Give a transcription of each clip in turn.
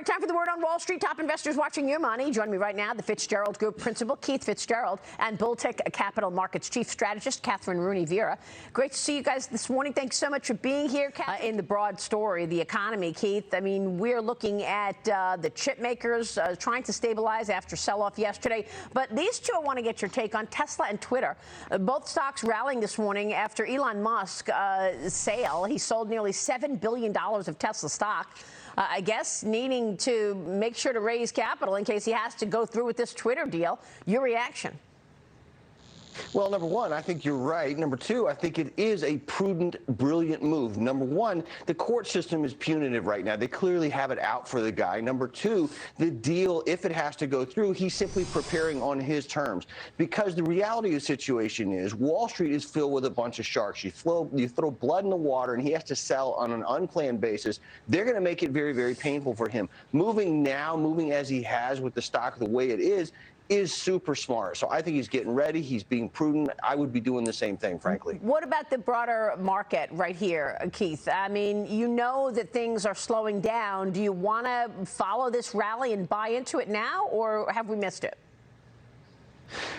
time for the Word on Wall Street. Top investors watching your money. Join me right now, the Fitz-Gerald Group Principal, Keith Fitz-Gerald, and Bulltech Capital Markets Chief Strategist, Catherine Rooney-Vera. Great to see you guys this morning. Thanks so much for being here. In the broad story, the economy, Keith, I mean, we're looking at the chip makers trying to stabilize after sell-off yesterday. But these two I want to get your take on, Tesla and Twitter. Both stocks rallying this morning after Elon Musk sale. He sold nearly $7 billion of Tesla stock. I guess needing to make sure to raise capital in case he has to go through with this Twitter deal. Your reaction? Well, number one, I think you're right. Number two, I think it is a prudent, brilliant move. Number one, the court system is punitive right now. They clearly have it out for the guy. Number two, the deal, if it has to go through, he's simply preparing on his terms. Because the reality of the situation is Wall Street is filled with a bunch of sharks. You throw blood in the water, and he has to sell on an unplanned basis. They're going to make it very, very painful for him. Moving now, moving as he has with the stock the way it is super smart. So I think he's getting ready. He's being prudent. I would be doing the same thing, frankly. What about the broader market right here, Keith? I mean, you know that things are slowing down. Do you want to follow this rally and buy into it now, or have we missed it?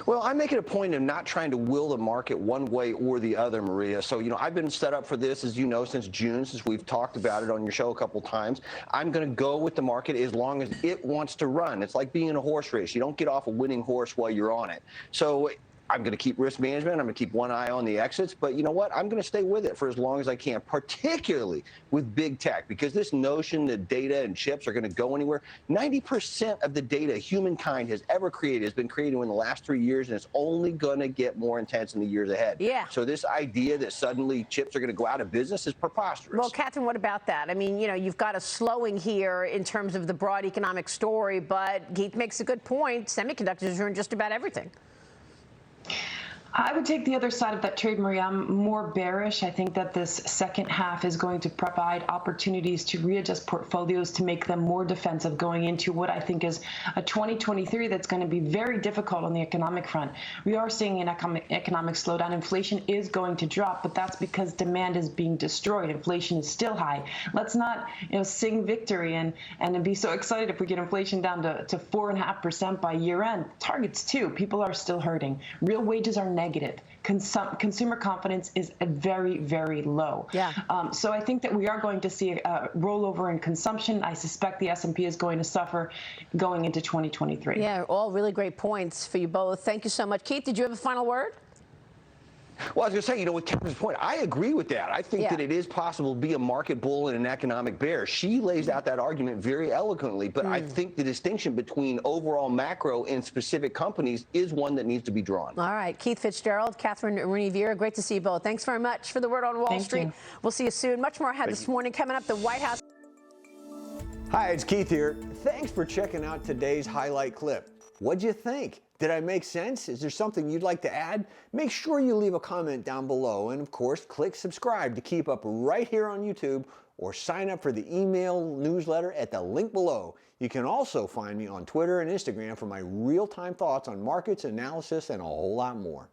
Well, I'm making a point of not trying to will the market one way or the other, Maria. So, I've been set up for this, as you know, since June, since we've talked about it on your show a couple times. I'm going to go with the market as long as it wants to run. It's like being in a horse race. You don't get off a winning horse while you're on it. So I'm going to keep risk management. I'm going to keep one eye on the exits. But you know what? I'm going to stay with it for as long as I can, particularly with big tech, because this notion that data and chips are going to go anywhere, 90% of the data humankind has ever created has been created in the last 3 years, and it's only going to get more intense in the years ahead. Yeah. So this idea that suddenly chips are going to go out of business is preposterous. Well, Catherine, what about that? I mean, you've got a slowing here in terms of the broad economic story, but Keith makes a good point. Semiconductors are in just about everything. I would take the other side of that trade, Maria. I'm more bearish. I think that this second half is going to provide opportunities to readjust portfolios to make them more defensive going into what I think is a 2023 that's going to be very difficult on the economic front. We are seeing an economic slowdown. Inflation is going to drop, but that's because demand is being destroyed. Inflation is still high. Let's not sing victory and be so excited if we get inflation down to 4.5% by year end. Target's 2. People are still hurting. Real wages are negative. Consumer confidence is very, very low. Yeah. So I think that we are going to see a rollover in consumption. I suspect the S&P is going to suffer going into 2023. Yeah, all really great points for you both. Thank you so much. Keith, did you have a final word? Well, I was going to say, with Catherine's point, I agree with that. I think that it is possible to be a market bull and an economic bear. She lays out that argument very eloquently, but I think the distinction between overall macro and specific companies is one that needs to be drawn. All right. Keith Fitz-Gerald, Catherine Rooney-Vera, great to see you both. Thanks very much for the Word on Wall Street. We'll see you soon. Much more ahead this morning. Coming up, the White House. Hi, it's Keith here. Thanks for checking out today's highlight clip. What'd you think? Did I make sense? Is there something you'd like to add? Make sure you leave a comment down below, and of course, click subscribe to keep up right here on YouTube, or sign up for the email newsletter at the link below. You can also find me on Twitter and Instagram for my real-time thoughts on markets, analysis, and a whole lot more.